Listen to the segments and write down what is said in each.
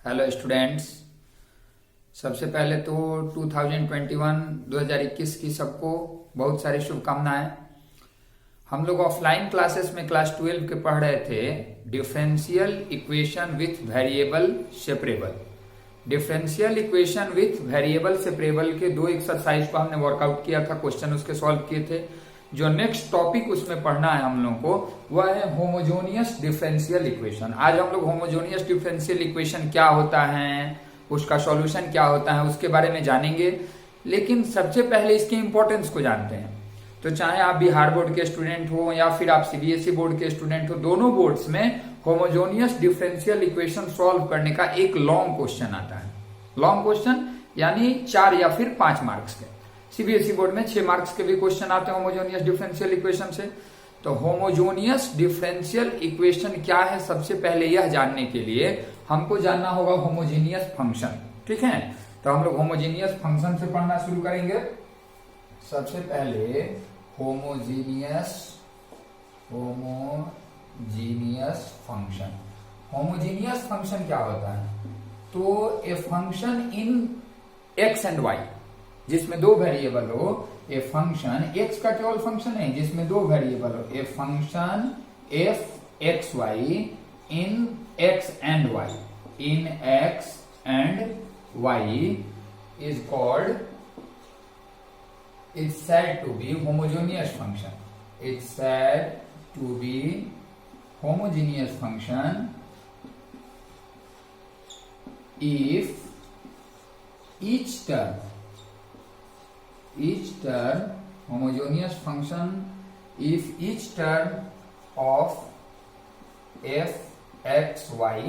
Hello students. सबसे पहले तो 2021 की सबको बहुत सारी शुभकामनाएं। हम लोग ऑफलाइन क्लासेस में क्लास 12 के पढ़ रहे थे differential equation with variable separable. Differential equation with variable separable के दो एक्सरसाइज को हमने वर्कआउट किया था, क्वेश्चन उसके सॉल्व किए थे। जो नेक्स्ट टॉपिक उसमें पढ़ना है हम लोगों को वह है होमोजेनियस डिफरेंशियल इक्वेशन। आज हम लोग होमोजेनियस डिफरेंशियल इक्वेशन क्या होता है, उसका सॉल्यूशन क्या होता है, उसके बारे में जानेंगे। लेकिन सबसे पहले इसके इंपॉर्टेंस को जानते हैं। तो चाहे आप बिहार बोर्ड के स्टूडेंट हो या फिर आप सीबीएसई बोर्ड के स्टूडेंट हो, दोनों बोर्ड्स में होमोजेनियस डिफरेंशियल इक्वेशन सॉल्व करने का एक लॉन्ग क्वेश्चन आता है। लॉन्ग क्वेश्चन यानी 4 या फिर 5 मार्क्स के। सीबीएसई बोर्ड में 6 मार्क्स के भी क्वेश्चन आते हैं होमोजेनियस डिफरेंशियल इक्वेशन से। तो होमोजेनियस डिफरेंशियल इक्वेशन क्या है, सबसे पहले यह जानने के लिए हमको जानना होगा होमोजेनियस फंक्शन। ठीक है, तो हम लोग होमोजेनियस फंक्शन से पढ़ना शुरू करेंगे। सबसे पहले होमोजेनियस फंक्शन। होमोजेनियस फंक्शन क्या होता है? तो a function in X and Y जिसमें दो वेरिएबल हो। ए फंक्शन एक्स का केवल फंक्शन है जिसमें दो वेरिएबल हो। A function F X Y in X and Y, in X and Y is called, is said to be homogeneous function. It's said to be homogeneous function if each term homogeneous function if each term of f x y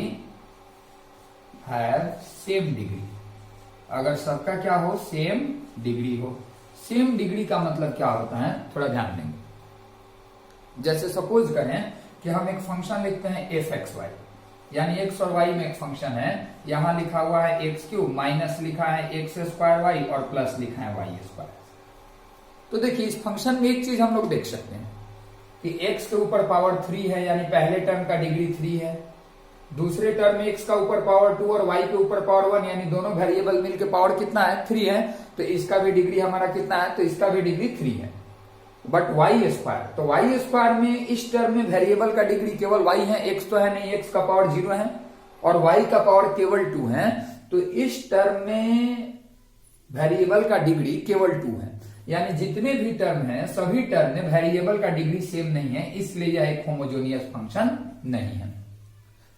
have same degree। अगर सबका क्या हो, same degree हो। Same degree का मतलब क्या होता है, थोड़ा ध्यान देंगे। जैसे सपोज करें कि हम एक फंक्शन लिखते हैं एफ एक्स वाई, यानी एक्स और वाई में एक फंक्शन है। यहां लिखा हुआ है एक्स क्यूब, माइनस लिखा है एक्स स्क्वायर वाई और प्लस लिखा है वाई स्क्वायर। तो देखिए इस फंक्शन में एक चीज हम लोग देख सकते हैं कि एक्स के ऊपर पावर 3 है, यानी पहले टर्म का डिग्री 3 है। दूसरे टर्म में एक्स का ऊपर पावर 2 और वाई के ऊपर पावर 1, यानी दोनों वेरिएबल मिलकर पावर कितना है, 3 है। तो इसका भी डिग्री हमारा कितना है, तो इसका भी डिग्री 3 है। बट वाई स्क्वायर, तो वाई स्क्वायर में इस टर्म में वेरिएबल का डिग्री केवल वाई है, एक्स तो है नहीं, एक्स का पावर 0 है और वाई का पावर केवल 2 है। तो इस टर्म में वेरिएबल का डिग्री केवल 2 है, यानी जितने भी टर्म हैं सभी टर्म में वेरिएबल का डिग्री सेम नहीं है, इसलिए यह एक होमोजेनियस फंक्शन नहीं है।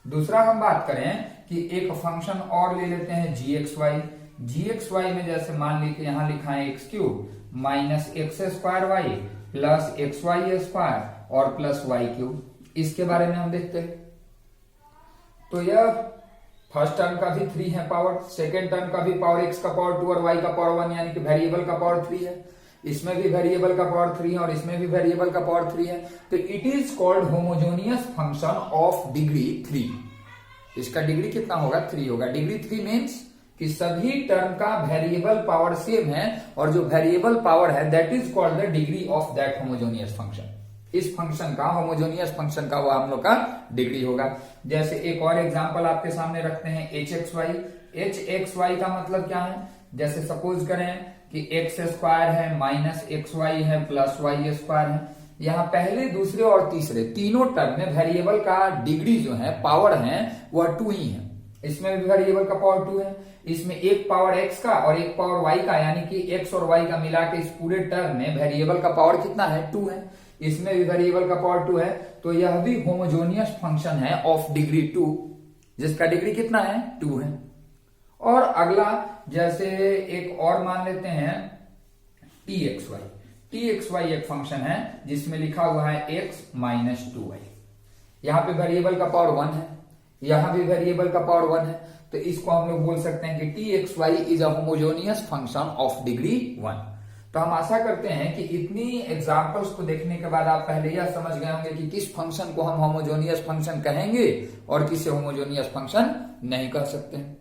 दूसरा हम बात करें कि एक फंक्शन और ले लेते हैं G X Y. G X Y में जैसे मान लीजिए यहां लिखा है X cube minus X square Y plus X Y square और प्लस वाई क्यूब। इसके बारे में हम देखते हैं। तो यह फर्स्ट टर्म का भी 3 है पावर, सेकेंड टर्म का भी पावर एक्स का पावर 2 और वाई का पावर 1, यानी कि वेरिएबल का पावर 3 है। इसमें भी वेरिएबल का पावर 3 है और इसमें भी वेरिएबल का पावर 3 है। तो it is called homogeneous function of degree 3। इसका डिग्री कितना होगा, 3 होगा। डिग्री 3 मीन्स कि सभी टर्म का वेरिएबल पावर सेम है और जो वेरिएबल पावर है that is called the degree of that homogeneous function. इस फंक्शन का, होमोजेनियस फंक्शन का, वो हम लोग का डिग्री होगा। जैसे एक और एग्जांपल आपके सामने रखते हैं H X Y. H X Y का मतलब क्या है? जैसे सपोज करें कि एक्स स्क्वायर है माइनस एक्स वाई है प्लस वाई स्क्वायर है। यहाँ पहले, दूसरे और तीसरे तीनों टर्म में वेरिएबल का डिग्री जो है, पावर है, वह 2 ही है। इसमें भी वेरिएबल का पावर 2 है। इसमें एक पावर एक्स का और एक पावर वाई का, यानी कि एक्स और वाई का मिला के इस पूरे टर्म में वेरिएबल का पावर कितना है, 2 है। इसमें भी वेरिएबल का पावर 2 है। तो यह भी होमोजेनियस फंक्शन है ऑफ डिग्री 2, जिसका डिग्री कितना है, 2 है। और अगला जैसे एक और मान लेते हैं T X Y. T X Y एक फंक्शन है जिसमें लिखा हुआ है एक्स माइनस 2y। यहां पे वेरिएबल का पावर 1 है, यहां भी वेरिएबल का पावर 1 है। तो इसको हम लोग बोल सकते हैं कि T X Y is a homogeneous function of degree 1। तो हम आशा करते हैं कि इतनी एग्जाम्पल्स को देखने के बाद आप पहले यह समझ गए होंगे कि किस फंक्शन को हम होमोजेनियस फंक्शन कहेंगे और किसे होमोजेनियस फंक्शन नहीं कह सकते हैं।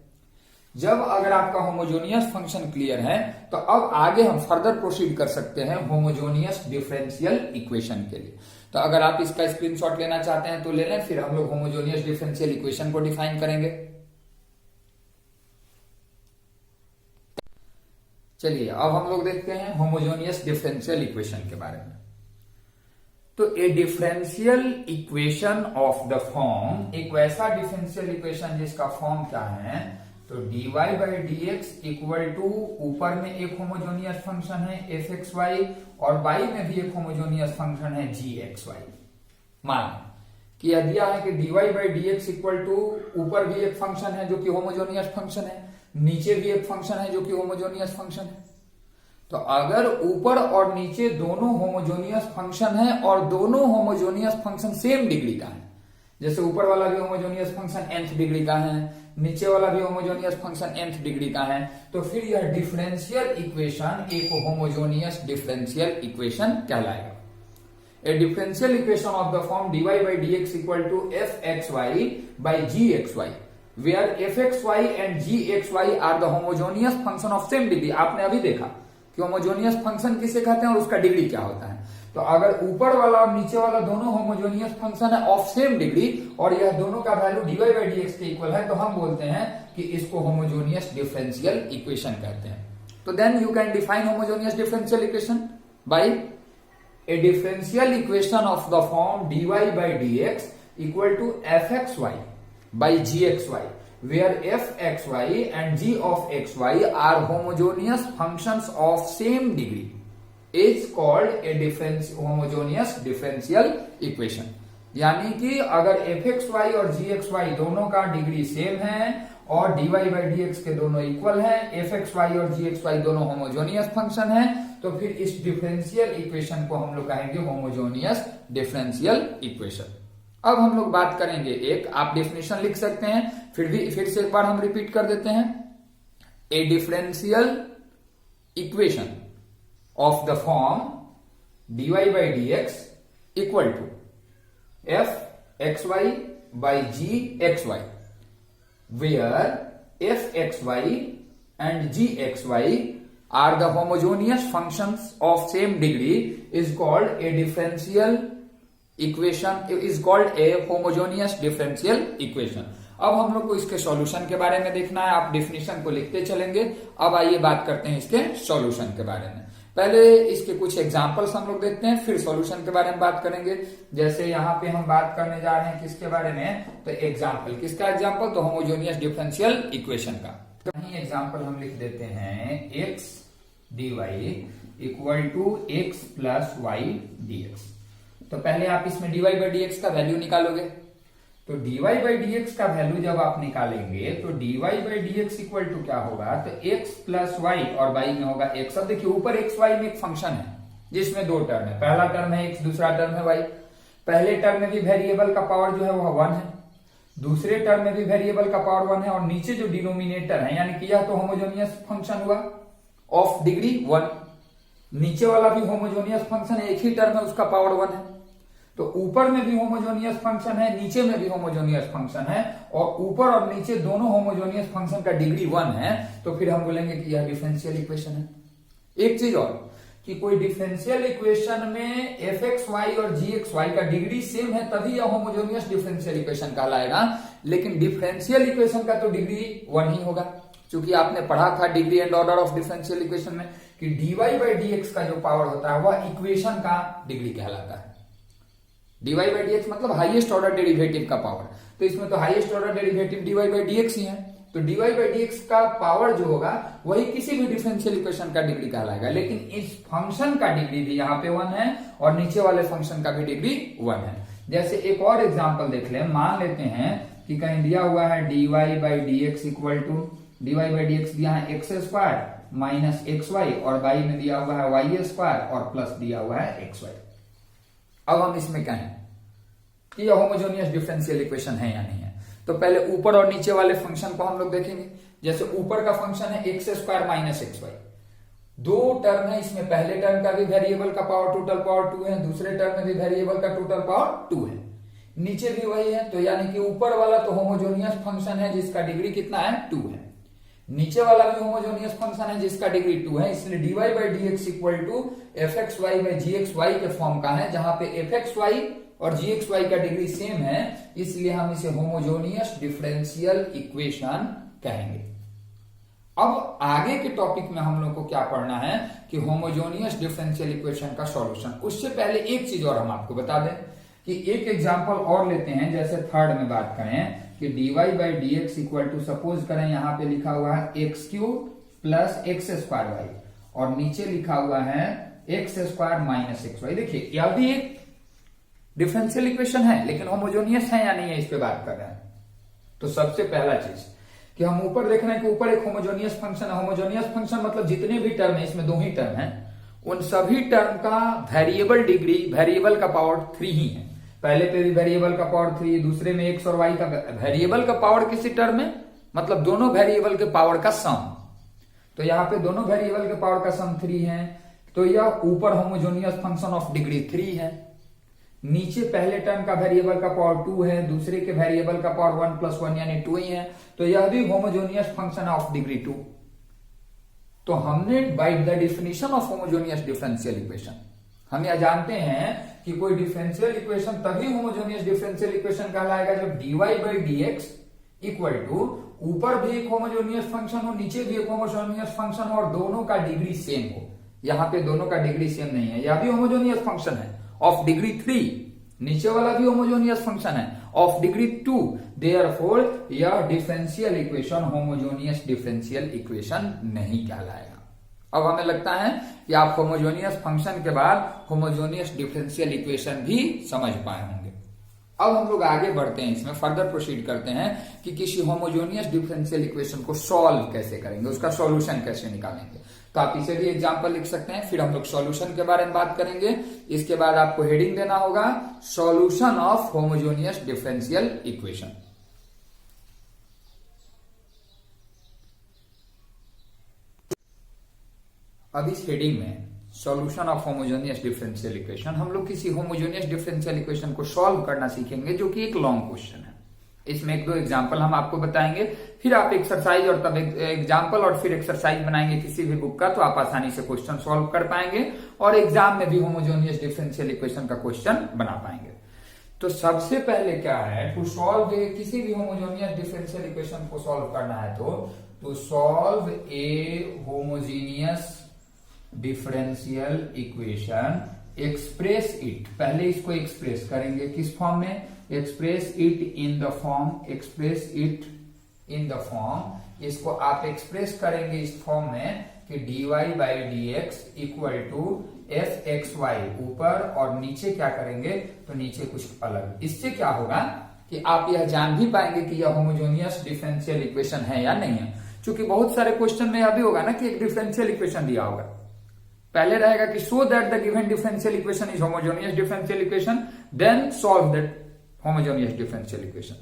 जब अगर आपका होमोजेनियस फंक्शन क्लियर है तो अब आगे हम फर्दर प्रोसीड कर सकते हैं होमोजेनियस डिफरेंशियल इक्वेशन के लिए। तो अगर आप इसका स्क्रीनशॉट लेना चाहते हैं तो ले लें, फिर हम लोग होमोजेनियस डिफरेंशियल इक्वेशन को डिफाइन करेंगे। चलिए अब हम लोग देखते हैं होमोजेनियस डिफरेंशियल इक्वेशन के बारे में। तो ए differential equation of the form, एक वैसा डिफरेंशियल इक्वेशन जिसका फॉर्म क्या है, तो dy by D x equal to ऊपर में एक होमोजेनियस फंक्शन है एफ एक्स वाई और y में भी एक होमोजेनियस फंक्शन है जी एक्स वाई। मान कि यह दिया है कि dy by D x equal to ऊपर भी एक फंक्शन है जो कि होमोजेनियस फंक्शन है, नीचे भी एक फंक्शन है जो कि होमोजेनियस फंक्शन है। तो अगर ऊपर और नीचे दोनों होमोजेनियस फंक्शन है और दोनों होमोजेनियस फंक्शन सेम डिग्री का है, जैसे ऊपर वाला भी होमोजेनियस फंक्शन nth डिग्री का है, नीचे वाला भी होमोजेनियस फंक्शन nth डिग्री का है, तो फिर यह डिफरेंशियल इक्वेशन एक होमोजेनियस डिफरेंशियल इक्वेशन कहलाएगा। A differential equation of the form dy by dx equal to fxy by gxy, where fxy and gxy are the homogeneous function of same degree। आपने अभी देखा कि होमोजेनियस फंक्शन किसे कहते हैं और उसका डिग्री क्या होता है। तो अगर ऊपर वाला और नीचे वाला दोनों होमोजेनियस फंक्शन है ऑफ सेम डिग्री और यह दोनों का वैल्यू dy by dx के इक्वल है, तो हम बोलते हैं कि इसको होमोजेनियस डिफरेंशियल इक्वेशन कहते हैं। तो then you can define homogeneous differential equation by a differential equation of the form dy by dx equal to fxy by gxy, where fxy and g of xy are homogeneous functions of same degree, is called a homogeneous differential equation। यानी कि अगर fxy और gxy दोनों का degree same है और dy by dx के दोनों इक्वल है, fxy और gxy दोनों होमोजेनियस फंक्शन है, तो फिर इस डिफरेंशियल इक्वेशन को हम लोग कहेंगे होमोजेनियस डिफरेंशियल इक्वेशन। अब हम लोग बात करेंगे, एक आप डेफिनेशन लिख सकते हैं, फिर से एक बार हम रिपीट कर देते हैं। A differential equation of the form dy by dx equal to fxy by gxy, where fxy and gxy are the homogeneous functions of same degree is called a differential equation, is called a homogeneous differential equation। अब हम लोग को इसके solution के बारे में देखना है, आप डेफिनेशन को लिखते चलेंगे। अब आइए बात करते हैं इसके सॉल्यूशन के बारे में। पहले इसके कुछ एग्जांपल्स हम लोग देखते हैं, फिर सॉल्यूशन के बारे में बात करेंगे। जैसे यहाँ पे हम बात करने जा रहे हैं किसके बारे में, तो एग्जांपल, किसका एग्जांपल, तो होमोजेनियस डिफरेंशियल इक्वेशन का। तो एग्जांपल हम लिख देते हैं x dy equal to x plus Y dx। तो पहले आप इसमें dy बाई dx का वैल्यू निकालोगे, तो dy बाई dx का वैल्यू जब आप निकालेंगे तो dy by dx equal to क्या होगा, तो x प्लस वाई और y में होगा x। अब देखिए ऊपर x y में एक फंक्शन है जिसमें दो टर्म है, पहला टर्म है x, दूसरा टर्म है y। पहले टर्म में भी वेरिएबल का पावर जो है वह 1 है, दूसरे टर्म में भी वेरिएबल का पावर 1 है, और नीचे जो डिनोमिनेटर है यानी कि यह तो होमोजेनियस फंक्शन हुआ ऑफ डिग्री 1, नीचे वाला भी होमोजेनियस फंक्शन है, एक ही टर्म है उसका पावर 1 है। तो ऊपर में भी होमोजेनियस फंक्शन है, नीचे में भी होमोजेनियस फंक्शन है, और ऊपर और नीचे दोनों होमोजेनियस फंक्शन का डिग्री 1 है, तो फिर हम बोलेंगे कि यह डिफरेंशियल इक्वेशन है। एक चीज और कि कोई डिफरेंशियल इक्वेशन में fxy और gxy का डिग्री सेम है तभी यह होमोजेनियस डिफरेंशियल इक्वेशन कहलाएगा, लेकिन डिफरेंशियल इक्वेशन का तो डिग्री 1 ही होगा, क्योंकि आपने पढ़ा था degree and order of differential equation में कि dy बाई dx का जो पावर होता है वह इक्वेशन का डिग्री कहलाता है। dy बाई dx मतलब हाईएस्ट ऑर्डर डेरिवेटिव का पावर, तो इसमें तो highest order derivative dy by dx ही है, तो dy बाई dx का पावर जो होगा वही किसी भी डिफरेंशियल इक्वेशन का डिग्री कहलाएगा। लेकिन इस फंक्शन का डिग्री भी यहाँ पे 1 है और नीचे वाले फंक्शन का भी डिग्री 1 है। जैसे एक और एग्जांपल देख ले, मान लेते हैं कि कहीं दिया हुआ है dy by dx equal to, dy by dx दिया है X square minus X Y, और y में दिया हुआ है वाई स्क्वायर और प्लस दिया हुआ है एक्स वाई। अब हम इसमें कहें कि यह होमोजेनियस डिफरेंशियल इक्वेशन है या नहीं है, तो पहले ऊपर और नीचे वाले फंक्शन को हम लोग देखेंगे। जैसे ऊपर का फंक्शन है X square minus X Y, दो टर्म है, इसमें पहले टर्म का भी वेरिएबल का पावर टोटल पावर 2 है, दूसरे टर्म में भी वेरिएबल का टोटल पावर 2 है, नीचे भी वही है, तो यानी कि ऊपर वाला तो होमोजेनियस फंक्शन है जिसका डिग्री कितना है, 2 है, नीचे वाला भी होमोजेनियस फंक्शन है जिसका डिग्री 2 है, इसलिए dy by dx equal to fxy by gxy के फॉर्म का है, जहां पे fxy और gxy का डिग्री सेम है, इसलिए हम इसे होमोजेनियस डिफरेंशियल इक्वेशन कहेंगे। अब आगे के टॉपिक में हम लोग को क्या पढ़ना है कि होमोजेनियस डिफरेंशियल इक्वेशन का सॉल्यूशन। उससे पहले एक चीज और हम आपको बता दें कि एक एग्जांपल और लेते हैं। जैसे थर्ड में बात करें कि dy by D x equal to, suppose करें यहां पे लिखा हुआ है X cube plus x square Y और नीचे लिखा हुआ है X square minus X Y. देखिए यह भी एक डिफरेंशियल इक्वेशन है, लेकिन होमोजेनियस है या नहीं है इस पे बात कर रहे हैं। तो सबसे पहला चीज कि हम ऊपर देख रहे हैं कि ऊपर एक होमोजेनियस फंक्शन है। होमोजेनियस फंक्शन मतलब जितने भी टर्म है, इसमें 2 ही टर्म है, उन सभी टर्म का वेरिएबल डिग्री, वेरिएबल का पावर 3 ही है। पहले पे भी वेरिएबल का पावर 3, दूसरे में एक्स और वाई का वेरिएबल का पावर किसी टर्म में मतलब दोनों वेरिएबल के पावर का सम। तो यहां पे दोनों वेरिएबल के पावर का सम 3 है, तो यह ऊपर होमोजेनियस फंक्शन ऑफ डिग्री 3 है। नीचे पहले टर्म का वेरिएबल का पावर 2 है, दूसरे के वेरिएबल का पावर 1 + 1 यानी 2 ही है, तो यह भी होमोजेनियस फंक्शन ऑफ डिग्री 2। तो हमने by the definition of homogeneous differential equation हम यह जानते हैं कि कोई डिफरेंशियल इक्वेशन तभी होमोजेनियस डिफरेंशियल इक्वेशन कहलाएगा जब dy by D x equal to ऊपर भी एक होमोजेनियस फंक्शन हो, नीचे भी एक होमोजेनियस फंक्शन हो और दोनों का डिग्री सेम हो। यहां पे दोनों का डिग्री सेम नहीं है, यह भी होमोजेनियस फंक्शन है ऑफ डिग्री 3, नीचे वाला भी होमोजेनियस फंक्शन है ऑफ डिग्री 2। देयरफॉर यह differential equation homogeneous differential equation नहीं कहलाएगा। अब हमें लगता है कि आप होमोजेनियस फंक्शन के बाद होमोजेनियस डिफरेंशियल इक्वेशन भी समझ पाए होंगे। अब हम लोग आगे बढ़ते हैं, इसमें फर्दर प्रोसीड करते हैं कि किसी होमोजेनियस डिफरेंशियल इक्वेशन को सॉल्व कैसे करेंगे, उसका सॉल्यूशन कैसे निकालेंगे। तो आप इसे भी एग्जांपल लिख सकते हैं, फिर हम लोग सॉल्यूशन के बारे में बात करेंगे। इसके बाद आपको हेडिंग देना होगा solution of homogeneous differential equation. अब इस हेडिंग में solution of homogeneous differential equation, हम लोग किसी होमोजेनियस डिफरेंशियल इक्वेशन को सॉल्व करना सीखेंगे, जो कि एक लॉन्ग क्वेश्चन है। इसमें 1-2 एग्जांपल हम आपको बताएंगे, फिर आप एक्सरसाइज और तब एग्जांपल और फिर एक्सरसाइज बनाएंगे किसी भी बुक का, तो आप आसानी से क्वेश्चन सॉल्व कर पाएंगे और एग्जाम में भी होमोजेनियस डिफरेंशियल इक्वेशन का क्वेश्चन बना पाएंगे। तो सबसे पहले क्या है, टू सॉल्व किसी भी होमोजेनियस डिफरेंशियल इक्वेशन को सॉल्व करना है तो solve a homogeneous differential equation, express it, पहले इसको एक्सप्रेस करेंगे किस फॉर्म में, express it in the form, express it in the form, इसको आप एक्सप्रेस करेंगे इस फॉर्म में कि dy by D x equal to F X Y, ऊपर और नीचे क्या करेंगे तो नीचे कुछ अलग। इससे क्या होगा कि आप यह जान भी पाएंगे कि यह होमोजेनियस डिफरेंशियल इक्वेशन है या नहीं है। क्योंकि बहुत सारे क्वेश्चन में यह भी होगा ना कि एक डिफरेंशियल इक्वेशन दिया होगा, पहले रहेगा कि show that the given differential equation is homogeneous differential equation, then solve that homogeneous differential equation.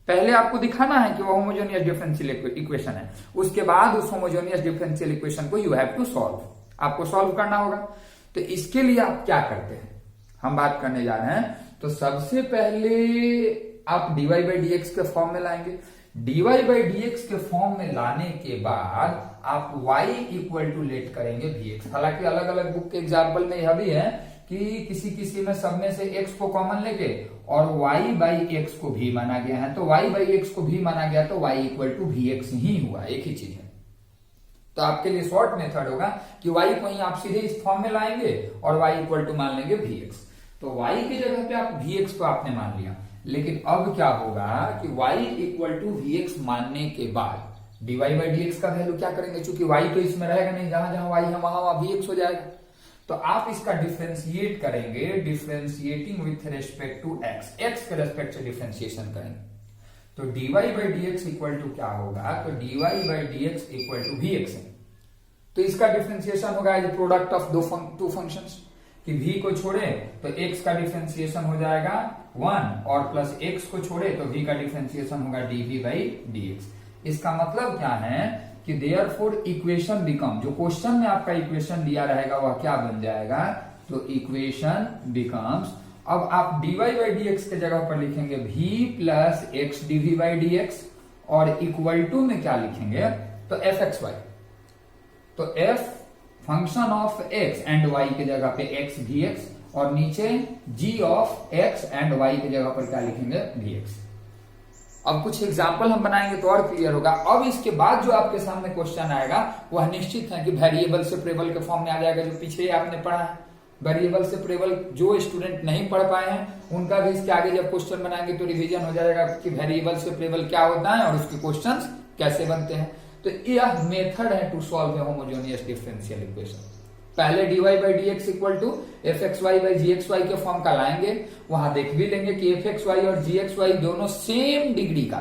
पहले आपको दिखाना है कि वो होमोजेनियस डिफरेंशियल इक्वेशन है, उसके बाद उस होमोजेनियस डिफरेंशियल इक्वेशन को यू हैव टू सॉल्व, आपको सॉल्व करना होगा। तो इसके लिए आप क्या करते हैं, हम बात करने जा रहे हैं। तो सबसे पहले आप dy बाई डी एक्स के फॉर्म में लाएंगे। dy बाई डी एक्स के फॉर्म में लाने के बाद आप y इक्वल टू लेट करेंगे vx। हालांकि अलग अलग बुक के एग्जाम्पल में यह भी है कि किसी किसी में सब में से x को कॉमन लेके और y बाई एक्स को भी माना गया है, तो y बाई एक्स को भी माना गया तो y इक्वल टू vx ही हुआ, एक ही चीज है। तो आपके लिए शॉर्ट मेथड होगा कि y को ही आप सीधे इस फॉर्म में लाएंगे और y इक्वल टू मान लेंगे vx। तो y की जगह पे आप vx को आपने मान लिया, लेकिन अब क्या होगा कि y इक्वल टू vx मानने के बाद dy बाई डी एक्स का वैल्यू क्या करेंगे, चूंकि y तो इसमें रहेगा नहीं, जहां जहां y है वहां vx हो जाएगा। तो आप इसका डिफरेंशिएट करेंगे, differentiating with respect to x, x के रेस्पेक्ट से डिफरेंशिएशन करेंगे। तो dy by D x equal to क्या होगा, तो dy by D x equal to vx है। तो इसका डिफरेंशिएशन होगा as product of two functions, कि v को छोड़े तो x का डिफरेंशिएशन हो जाएगा 1 और प्लस x को छोड़े तो v का डिफरेंशिएशन होगा dv बाई dx। इसका मतलब क्या है कि देयरफॉर इक्वेशन बिकम, जो क्वेश्चन में आपका इक्वेशन दिया रहेगा वह क्या बन जाएगा, तो इक्वेशन बिकम्स, अब आप dy बाई डी एक्स के जगह पर लिखेंगे v plus x dv by dx और इक्वल टू में क्या लिखेंगे तो एफ एक्स वाई। तो f function of x and y के जगह पे x vx और नीचे g of x and y के जगह पर क्या लिखेंगे vx। अब कुछ एग्जाम्पल हम बनाएंगे तो और क्लियर होगा। अब इसके बाद जो आपके सामने क्वेश्चन आएगा वह निश्चित है कि वेरिएबल सेपरेबल के फॉर्म में आ जाएगा, जो पीछे आपने पढ़ा है। वेरिएबल सेपरेबल जो स्टूडेंट नहीं पढ़ पाए हैं उनका भी इसके आगे जब क्वेश्चन बनाएंगे तो रिवीजन हो जाएगा कि वेरिएबल सेपरेबल क्या होता है और उसके क्वेश्चंस कैसे बनते हैं। तो यह मेथड है to solve a homogeneous differential equation. पहले dy by D x equal to F X Y by G X Y के फॉर्म का लाएंगे, वहां देख भी लेंगे कि एफ एक्स वाई और जी एक्स वाई दोनों सेम डिग्री का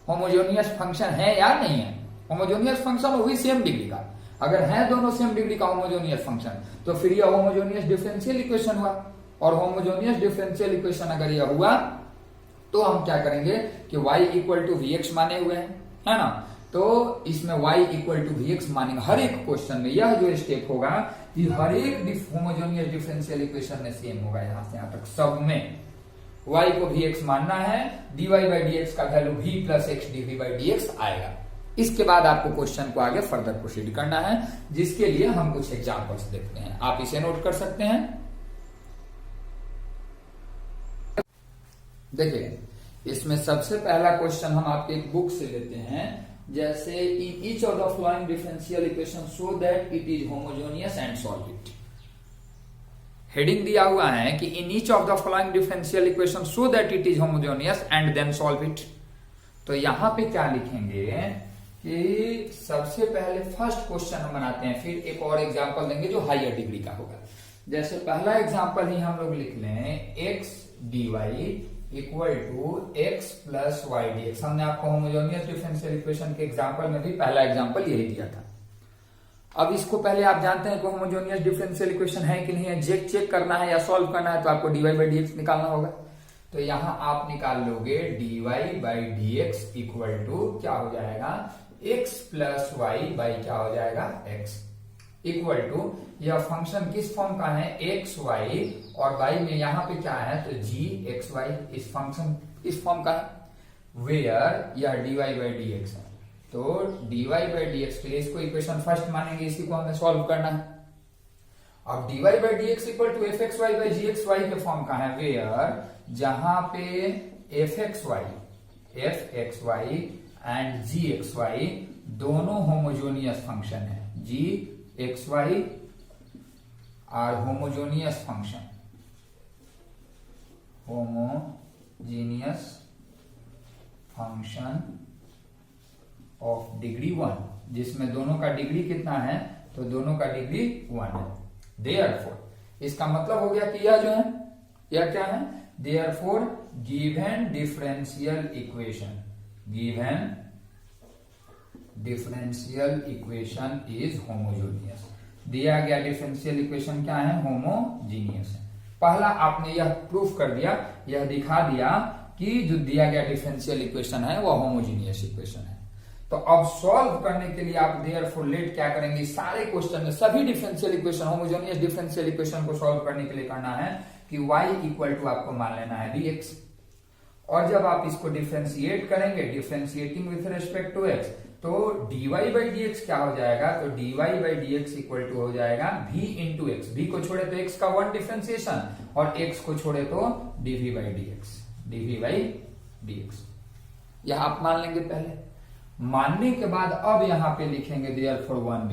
होमोजेनियस फंक्शन है या नहीं है। होमोजेनियस फंक्शन वो भी सेम डिग्री का, अगर है दोनों सेम डिग्री का होमोजेनियस फंक्शन तो फिर यह होमोजेनियस डिफरेंशियल इक्वेशन हुआ। और होमोजेनियस डिफरेंशियल इक्वेशन अगर यह हुआ तो हम क्या करेंगे कि y equal to V X माने हुए हैं, है ना। तो इसमें y equal to V X मानेंगे हर एक क्वेश्चन में। यह जो स्टेप होगा ये हर एक होमोजेनियस डिफरेंशियल इक्वेशन में सेम होगा, यहां से यहां तक सब में y को वी एक्स मानना है, dy बाई डी एक्स का value v plus x DV by D X आएगा। इसके बाद आपको क्वेश्चन को आगे फर्दर प्रोसीड करना है, जिसके लिए हम कुछ एग्जांपल्स देखते हैं। आप इसे नोट कर सकते हैं। देखिए इसमें सबसे पहला क्वेश्चन हम आपके एक बुक से लेते हैं, जैसे in each of the following differential equation so that it is homogeneous and solve it. Heading दिया हुआ है कि in each of the following differential equation so that it is homogeneous and then solve it. तो यहां पे क्या लिखेंगे कि सबसे पहले फर्स्ट क्वेश्चन हम बनाते हैं, फिर एक और एग्जांपल देंगे जो हायर डिग्री का होगा। जैसे पहला एग्जांपल ही हम लोग लिख लें x d y equal to x plus y d x. हमने आपको होमोजेनियस डिफरेंशियल इक्वेशन के एग्जांपल में भी पहला एग्जांपल यही दिया था। अब इसको पहले आप जानते हैं कि होमोजेनियस डिफरेंशियल इक्वेशन है कि नहीं है, चेक करना है या सॉल्व करना है तो आपको dy बाई डी एक्स निकालना होगा। तो यहां आप निकाल लोगे dy by D x equal to क्या हो जाएगा x प्लस वाई बाई क्या हो जाएगा x इक्वल टू यह फंक्शन किस फॉर्म का है x y और y में यहां पे क्या है तो g x y, इस फंक्शन इस फॉर्म का है वेयर यह dy बाई डी एक्स है। तो dy बाई डी एक्स के लिए इसको इक्वेशन फर्स्ट मानेंगे, इसी को हमें सॉल्व करना है। अब dy by D x equal to F X Y by G X Y के फॉर्म का है वेयर जहां पे F X Y and G X Y दोनों होमोजेनियस फंक्शन है। G X Y are homogeneous function, homogeneous function of degree 1, जिसमें दोनों का डिग्री कितना है तो दोनों का डिग्री 1 है। देयरफॉर इसका मतलब हो गया कि यह जो है यह क्या है, therefore given differential equation is homogeneous. दिया गया डिफरेंशियल इक्वेशन क्या है, होमोजेनियस है। पहला आपने यह प्रूफ कर दिया, यह दिखा दिया कि जो दिया गया डिफरेंशियल इक्वेशन है वह होमोजेनियस इक्वेशन है। तो अब सॉल्व करने के लिए आप देयरफॉर लेट क्या करेंगे, सारे क्वेश्चन में सभी differential equation homogeneous differential equation को सॉल्व करने के लिए करना है कि y इक्वल टू आपको मान लेना है dx, और जब आप इसको डिफरेंशिएट करेंगे differentiating with respect to x तो dy बाई डी एक्स क्या हो जाएगा तो dy by D x equal to हो जाएगा v इंटू एक्स। v को छोड़े तो x का 1 डिफरेंशिएशन और x को छोड़े तो dv बाई डी एक्स। यह आप मान लेंगे पहले। मानने के बाद अब यहां पे लिखेंगे देयरफॉर 1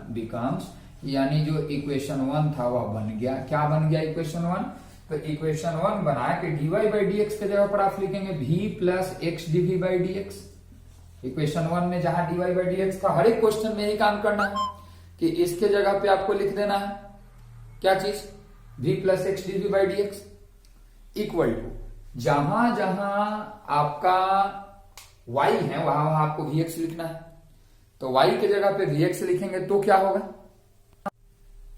बिकम्स, यानी जो इक्वेशन 1 था वह बन गया। क्या बन गया इक्वेशन 1, तो इक्वेशन 1 बना के dy बाई डी एक्स के जगह पर आप लिखेंगे v plus x DV by D x. Equation 1 में जहां dy बाई डी एक्स था, हर एक क्वेश्चन में ही काम करना है कि इसके जगह पे आपको लिख देना है क्या चीज, v plus x DV by D x equal to जहां जहां आपका y है वहां वहां आपको vx लिखना है। तो y के जगह पे vx लिखेंगे तो क्या होगा,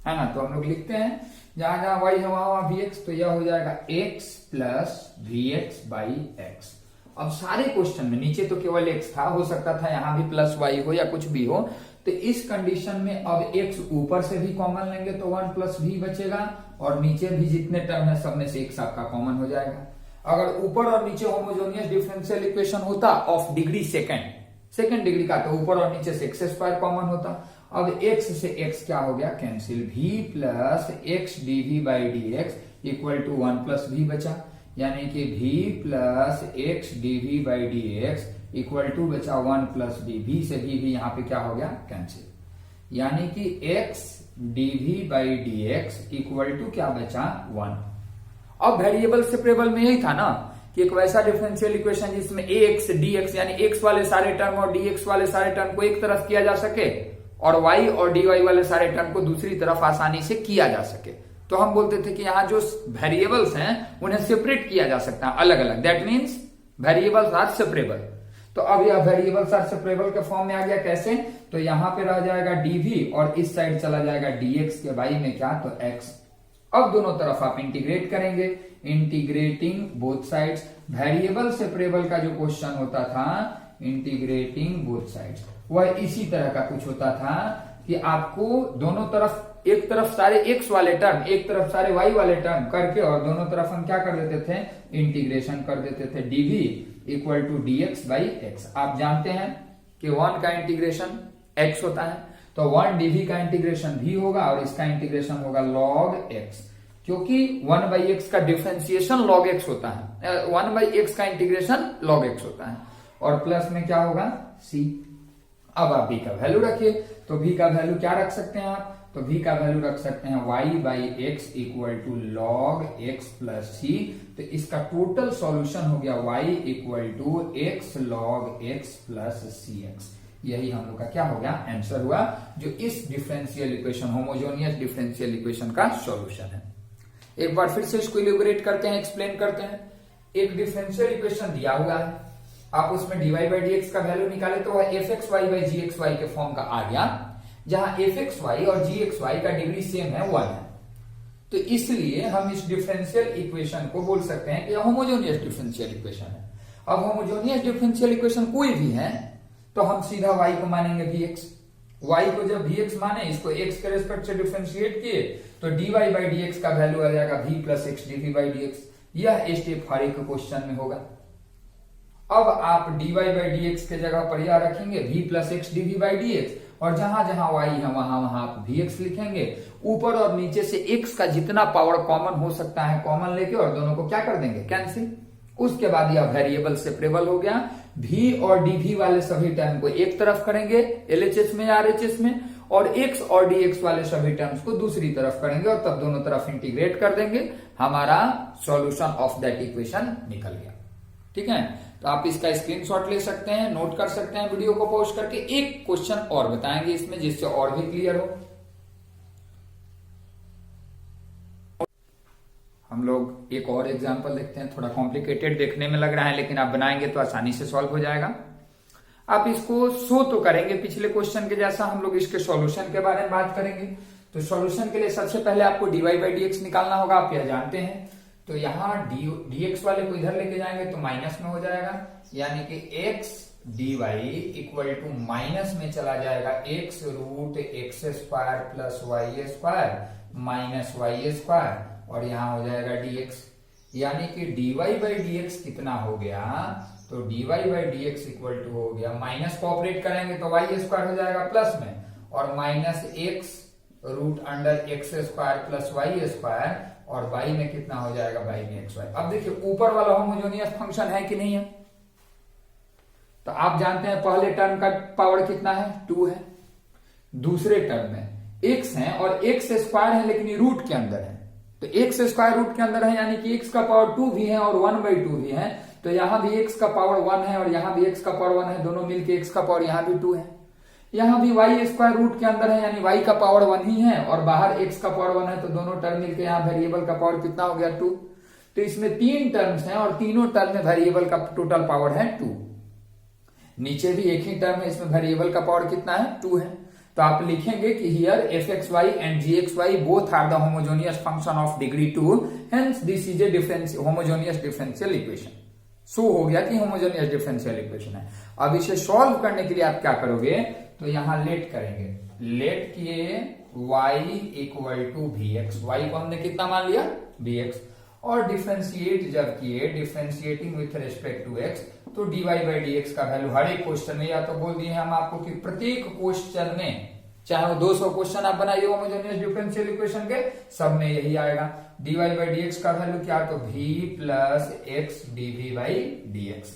है ना। तो हम लोग लिखते हैं जहां जहां y है वहां वहां vx, तो यह हो जाएगा x plus vx by x. अब सारे क्वेश्चन में नीचे तो केवल x था, हो सकता था यहां भी प्लस y हो या कुछ भी हो। तो इस कंडीशन में अब x ऊपर से भी कॉमन लेंगे तो 1 प्लस v बचेगा, और नीचे भी जितने टर्म है सब में से x आपका कॉमन हो जाएगा। अगर ऊपर और नीचे होमोजेनियस डिफरेंशियल इक्वेशन होता ऑफ डिग्री सेकंड डिग्री का, तो ऊपर और नीचे से एक्स स्क्वायर कॉमन होता। अब x से x क्या हो गया cancel, v plus x DV by D x equal to 1 plus v बचा। यानी कि v plus x DV by D x equal to बचा 1 प्लस v से v यहाँ पे क्या हो गया कैंसिल, यानी कि x dv by D x equal to क्या बचा 1। अब वेरिएबल सेपरेबल में यही था ना कि एक वैसा डिफरेंशियल इक्वेशन जिसमें ax dx यानी x वाले सारे टर्म और dx वाले सारे टर्म को एक तरफ किया जा सके और y और dy वाले सारे टर्म को दूसरी तरफ आसानी से किया जा सके, तो हम बोलते थे कि यहाँ जो वेरिएबल्स हैं उन्हें सेपरेट किया जा सकता है अलग अलग, that means variables are separable. तो अब यह वेरिएबल्स आर सेपरेबल के फॉर्म में आ गया, कैसे? तो यहां पे रह जाएगा dv और इस साइड चला जाएगा dx के y में क्या तो x। अब दोनों तरफ आप इंटीग्रेट करेंगे, integrating both sides. Variable separable का जो क्वेश्चन होता था इंटीग्रेटिंग बोथ साइड्स, वह इसी तरह का कुछ होता था कि आपको दोनों तरफ, एक तरफ सारे x वाले टर्म, एक तरफ सारे y वाले टर्म करके और दोनों तरफ हम क्या कर देते थे इंटीग्रेशन कर देते थे, dv equal to dx by x. आप जानते हैं कि 1 का इंटीग्रेशन x होता है, तो 1 dv का इंटीग्रेशन v होगा और इसका इंटीग्रेशन होगा log x, क्योंकि 1 बाई एक्स का डिफरेंशिएशन log x होता है, 1 बाई एक्स का इंटीग्रेशन log x होता है, और प्लस में क्या होगा c। अब आप v का वैल्यू रखिए, तो v का वैल्यू क्या रख सकते हैं आप, तो v का वैल्यू रख सकते हैं y by X equal to log x plus C. तो इसका टोटल सॉल्यूशन हो गया y equal to x log x plus C X. यही हम लोग का क्या हो गया आंसर हुआ, जो इस differential equation homogeneous differential equation का सॉल्यूशन है। एक बार फिर से इसको इलेबोरेट करते हैं, एक्सप्लेन करते हैं। एक डिफरेंशियल इक्वेशन दिया हुआ है, आप उसमें dy बाई डी एक्स का वैल्यू निकाले तो वह fxy बाई gxy के फॉर्म का आ गया, जहां fxy और gxy का डिग्री सेम है 1 है। तो इसलिए हम इस डिफरेंशियल इक्वेशन को बोल सकते हैं कि यह होमोजेनियस डिफरेंशियल इक्वेशन है। अब होमोजेनियस डिफरेंशियल इक्वेशन कोई भी है तो हम सीधा y को मानेंगे vx। y को जब vx माने, इसको x के रेस्पेक्ट से डिफरेंशिएट किए तो dy बाई dx का वैल्यू आ जाएगा v plus x dv by dx। यह स्टेप हर एक क्वेश्चन में होगा। अब आप dy बाई dx के जगह पर यह रखेंगे v plus x dv by dx, और जहां जहां y है वहां वहां आप vx लिखेंगे। ऊपर और नीचे से x का जितना पावर कॉमन हो सकता है कॉमन लेके और दोनों को क्या कर देंगे कैंसिल। उसके बाद यह वेरिएबल सेपरेबल हो गया। v और dv वाले सभी टर्म को एक तरफ करेंगे LHS में या RHS में, और x और dx वाले सभी टर्म्स को दूसरी तरफ करेंगे और तब दोनों तरफ इंटीग्रेट कर देंगे। हमारा सॉल्यूशन ऑफ दैट इक्वेशन निकल गया। ठीक है, तो आप इसका स्क्रीनशॉट ले सकते हैं, नोट कर सकते हैं वीडियो को पॉज करके। एक क्वेश्चन और बताएंगे इसमें जिससे और भी क्लियर हो। हम लोग एक और एग्जांपल देखते हैं, थोड़ा कॉम्प्लिकेटेड देखने में लग रहा है लेकिन आप बनाएंगे तो आसानी से सॉल्व हो जाएगा। आप इसको शो तो करेंगे पिछले क्वेश्चन के जैसा, हम लोग इसके सॉल्यूशन के बारे में बात करेंगे। तो सॉल्यूशन के लिए सबसे पहले आपको dy बाई dx निकालना होगा, आप यह जानते हैं। तो यहाँ dx वाले को इधर लेके जाएंगे तो माइनस में हो जाएगा, यानी कि x dy equal to minus में चला जाएगा x root x square plus Y square minus y square, और यहाँ हो जाएगा dx, यानी कि dy बाई dx कितना हो गया, तो dy by dx equal to हो गया, माइनस को ऑपरेट करेंगे तो वाई स्क्वायर हो जाएगा प्लस में, और minus x root under x square plus Y square, और y में कितना हो जाएगा y में xy। अब देखिए ऊपर वाला होमोजेनियस फंक्शन है कि नहीं है, तो आप जानते हैं पहले टर्म का पावर कितना है 2 है, दूसरे टर्म में x है और x स्क्वायर है लेकिन ये रूट के अंदर है, तो x स्क्वायर रूट के अंदर है यानी कि x का पावर 2 भी है और 1 बाई 2 भी है, तो यहां भी x का पावर 1 है और यहां भी x का पावर 1 है, दोनों मिलके x का पावर यहां भी 2 है। यहां भी y स्क्वायर रूट के अंदर है यानी y का पावर 1 ही है और बाहर x का पावर 1 है, तो दोनों टर्म मिलके यहाँ वेरिएबल का पावर कितना हो गया 2। तो इसमें 3 टर्म्स हैं और तीनों टर्म में वेरिएबल का टोटल पावर है 2। नीचे भी एक ही टर्म है, इसमें वेरिएबल का पावर कितना है 2 है। तो आप लिखेंगे कि here fxy and gxy both are the homogeneous function of degree 2, hence this is a homogeneous differential equation. So हो गया कि होमोजेनियस डिफरेंशियल इक्वेशन है। अब इसे सॉल्व करने के लिए आप क्या करोगे, तो यहां लेट करेंगे, लेट किए y equal to vx, y को हमने कितना मान लिया vx, और डिफरेंशिएट जब किए differentiating with respect to x, तो dy बाई dx का वैल्यू हर एक क्वेश्चन में, या तो बोल दिए हम आपको कि प्रत्येक क्वेश्चन में चाहे वो 200 क्वेश्चन आप बनाइए होमोजेनियस डिफरेंशियल इक्वेशन के, सब में यही आएगा। dy बाई डी एक्स का वैल्यू क्या, तो v plus x dv by D x.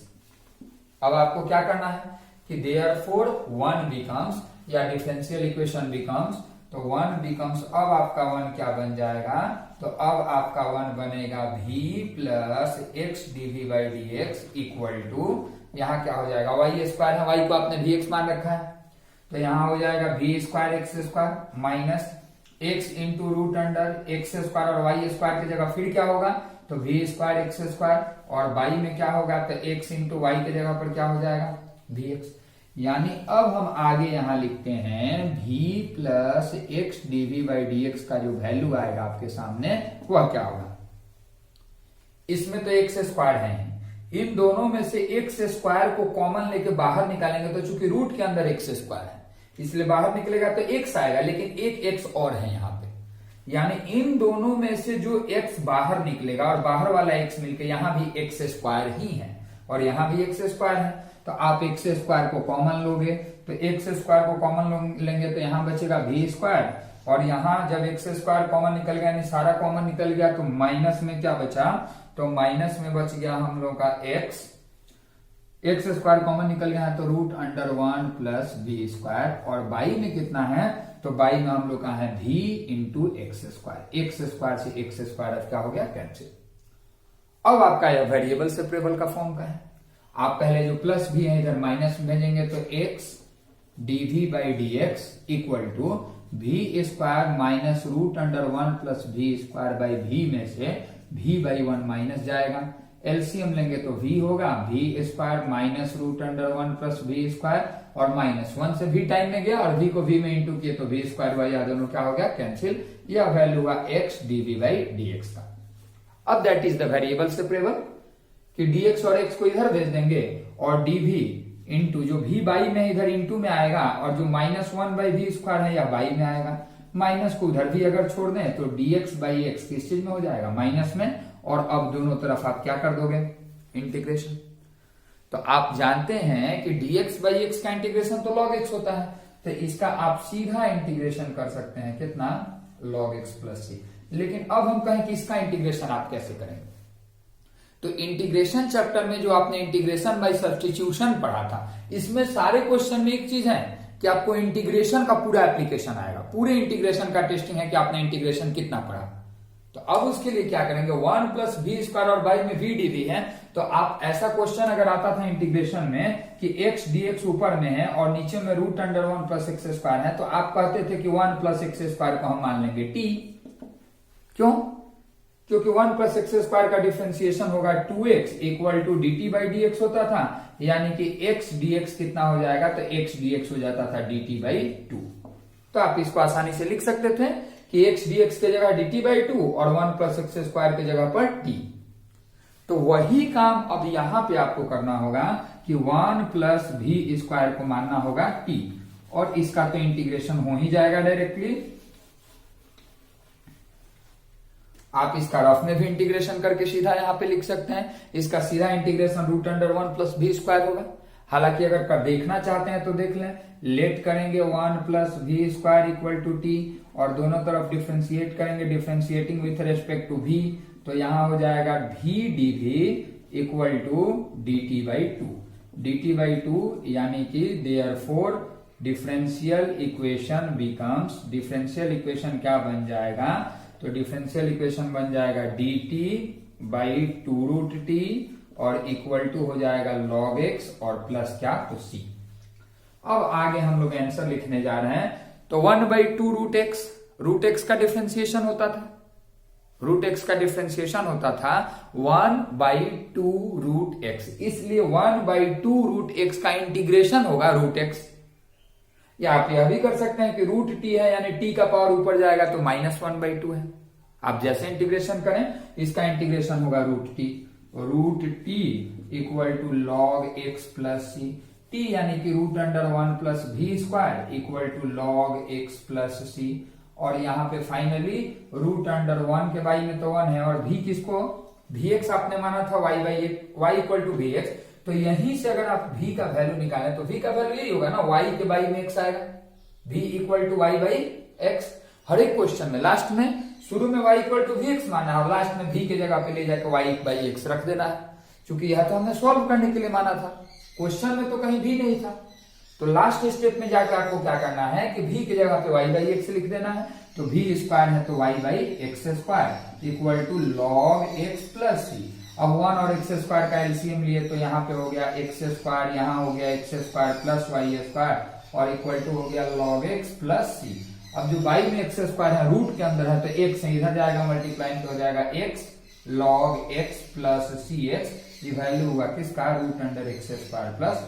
अब आपको क्या करना है कि देयरफॉर 1 बिकम्स, या डिफरेंशियल इक्वेशन बिकम्स, तो 1 बिकम्स, अब आपका 1 क्या बन जाएगा, तो अब आपका 1 बनेगा v plus x dv by D x equal to, यहाँ क्या हो जाएगा, y स्क्वायर है, y को आपने vx मान रखा है, तो यहाँ हो जाएगा v square x square minus x into root under x square, और y स्क्वायर की जगह फिर क्या होगा, तो v स्क्वायर एक्स स्क्वायर, और y में क्या होगा, तो x इंटू वाई की जगह पर क्या हो जाएगा, vx। यानी अब हम आगे यहां लिखते हैं v plus x dv by D X का जो वैल्यू आएगा आपके सामने वह क्या होगा। इसमें तो एक्स स्क्वायर है, इन दोनों में से एक्स स्क्वायर को कॉमन लेके बाहर निकालेंगे, तो चूंकि रूट के अंदर एक्स स्क्वायर है इसलिए बाहर निकलेगा तो एक्स आएगा, लेकिन एक एक्स और है यहाँ पे, यानी इन दोनों में से जो एक्स बाहर निकलेगा और बाहर वाला एक्स मिलके यहाँ भी एक्स स्क्वायर ही है और यहाँ भी एक्स स्क्वायर है, तो आप एक्स स्क्वायर को कॉमन लोगे, तो एक्स स्क्वायर को कॉमन लेंगे तो यहाँ बचेगा वी स्क्वायर, और यहाँ जब एक्स स्क्वायर कॉमन निकल गया यानी सारा कॉमन निकल गया, तो माइनस में क्या बचा, तो माइनस में बच गया हम लोग का एक्स, एक्स स्क्वायर कॉमन निकल गया है तो root under 1 plus b square, और बाई में कितना है, तो बाई में हम लोग का है v into x square, x square से एक्स स्क्वायर क्या हो गया, कैंसिल। अब आपका यह वेरिएबल सेपरेबल का फॉर्म का है, आप पहले जो प्लस भी है इधर माइनस भेजेंगे, तो x dv by D x equal to v square minus root under 1 plus we square by v में से v बाई 1 माइनस जाएगा, एलसीएम लेंगे तो v होगा v square minus root under 1 plus we square, और minus 1 से v time में गया और v को v में इंटू किए तो v स्क्वायर बाई दोनों क्या हो गया, कैंसिल। यह वैल्यू हुआ x dv बाई dx का। अब that is the variable separable कि dx और x को इधर भेज देंगे और dv इंटू जो v बाई में इधर इंटू में आएगा, और जो माइनस 1 बाई वी स्क्वायर है या बाई में आएगा, माइनस को उधर भी अगर छोड़ दें तो dx बाई एक्स किस चीज में हो जाएगा, माइनस में, और अब दोनों तरफ आप क्या कर दोगे, इंटीग्रेशन। तो आप जानते हैं कि dx बाई एक्स का इंटीग्रेशन तो log x होता है, तो इसका आप सीधा इंटीग्रेशन कर सकते हैं कितना, log x प्लस सी। लेकिन अब हम कहें कि इसका इंटीग्रेशन आप कैसे करेंगे, तो इंटीग्रेशन चैप्टर में जो आपने इंटीग्रेशन बाय सब्स्टिट्यूशन पढ़ा था, इसमें सारे क्वेश्चन में एक चीज है कि आपको इंटीग्रेशन का पूरा एप्लीकेशन आएगा, पूरे इंटीग्रेशन का टेस्टिंग है कि आपने इंटीग्रेशन कितना पढ़ा। तो अब उसके लिए क्या करेंगे, 1 प्लस वी स्क्वायर और बाई में वी डीवी है, तो आप ऐसा क्वेश्चन अगर आता था इंटीग्रेशन में कि एक्स dx ऊपर में है और नीचे में root under 1 plus x square है, तो आप कहते थे कि 1 प्लस एक्स स्क्वायर को हम मान लेंगे t। क्यों, क्योंकि 1 प्लस एक्स स्क्वायर का डिफरेंशिएशन होगा 2x equal to dt by dx होता था, यानी कि x dx कितना हो जाएगा, तो x dx हो जाता था dt बाई 2। तो आप इसको आसानी से लिख सकते थे कि x dx के जगह dt बाई 2 और 1 प्लस एक्स स्क्वायर के जगह पर t। तो वही काम अब यहां पे आपको करना होगा कि 1 प्लस वी स्क्वायर को मानना होगा t, और इसका तो इंटीग्रेशन हो ही जाएगा डायरेक्टली। आप इसका रफ में भी इंटीग्रेशन करके सीधा यहां पे लिख सकते हैं, इसका सीधा integration root under 1 plus we square होगा। हालांकि अगर कर देखना चाहते हैं तो देख लें, लेट करेंगे 1 plus we square equal to t, और दोनों तरफ डिफ्रेंशिएट करेंगे, differentiating with respect to v, तो यहां हो जाएगा v dv equal to dt by 2, dt by 2, यानी कि therefore differential equation becomes, differential equation क्या बन जाएगा, तो डिफरेंशियल इक्वेशन बन जाएगा dt बाई 2 रूट टी और इक्वल टू हो जाएगा log x और प्लस क्या, तो c। अब आगे हम लोग आंसर लिखने जा रहे हैं, तो 1 बाई 2 रूट एक्स का डिफरेंशिएशन होता था, रूट एक्स का डिफरेंशिएशन होता था 1 बाई 2 रूट एक्स, इसलिए 1 बाई 2 रूट एक्स का इंटीग्रेशन होगा रूट एक्स। या आप यह भी कर सकते हैं कि रूट टी है यानी टी का पावर ऊपर जाएगा तो माइनस 1 बाई 2 है, आप जैसे इंटीग्रेशन करें इसका इंटीग्रेशन होगा root T equal to log X plus C, T यानी कि root under 1 plus we square equal to log X plus C, और यहाँ पे फाइनली रूट अंडर 1 के बाई में तो 1 है, और v किसको, vx आपने माना था y इक्वल टू vx, तो यहीं से अगर आप v का वैल्यू निकालें तो v का वैल्यू यही होगा ना, y के बाई में x आएगा, v equal to Y by X. हर एक क्वेश्चन में लास्ट में शुरू में y equal to V X माना है और लास्ट में v के जगह पे ले जाकर y बाई एक्स रख देना है, क्योंकि यह तो हमने सॉल्व करने के लिए माना था, क्वेश्चन में तो कहीं भी नहीं था। तो लास्ट स्टेप में जाकर आपको क्या करना है कि v की जगह पे y बाई एक्स लिख देना है। तो v स्क्वायर है तो y by X square equal to log X plus C. अब 1 और एक्स स्क्वायर का एलसीएम लिए तो यहाँ पे हो गया एक्स स्क्वायर, यहाँ हो गया x square plus Y square और इक्वल टू हो गया लॉग एक्स प्लस सी। अब जो y में एक्स स्क्वायर है रूट के अंदर है तो x से इधर जाएगा मल्टीप्लाई तो हो जाएगा x लॉग x प्लस सी एक्स। ये वैल्यू हुआ किसका, root under x square plus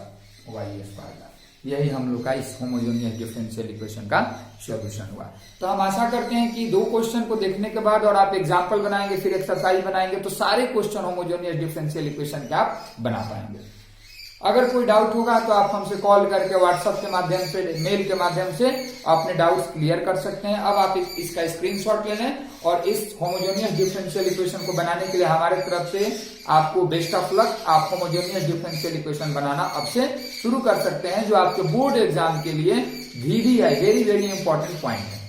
Y square का। यही हम लोग का इस होमोजेनियस डिफरेंशियल इक्वेशन का सॉल्यूशन हुआ। तो हम आशा करते हैं कि 2 क्वेश्चन को देखने के बाद और आप एग्जांपल बनाएंगे फिर एक्सरसाइज बनाएंगे तो सारे क्वेश्चन होमोजेनियस डिफरेंशियल इक्वेशन के आप बना पाएंगे। अगर कोई डाउट होगा तो आप हमसे कॉल करके व्हाट्सएप के माध्यम से, मेल के माध्यम से अपने डाउट्स क्लियर कर सकते हैं। अब आप इसका स्क्रीनशॉट ले लें और इस होमोजेनियस डिफरेंशियल इक्वेशन को बनाने के लिए हमारे तरफ से आपको बेस्ट ऑफ लक। आप होमोजेनियस डिफरेंशियल इक्वेशन बनाना अब से शुरू कर सकते हैं, जो आपके बोर्ड एग्जाम के लिए भी है, वेरी वेरी इंपॉर्टेंट पॉइंट है।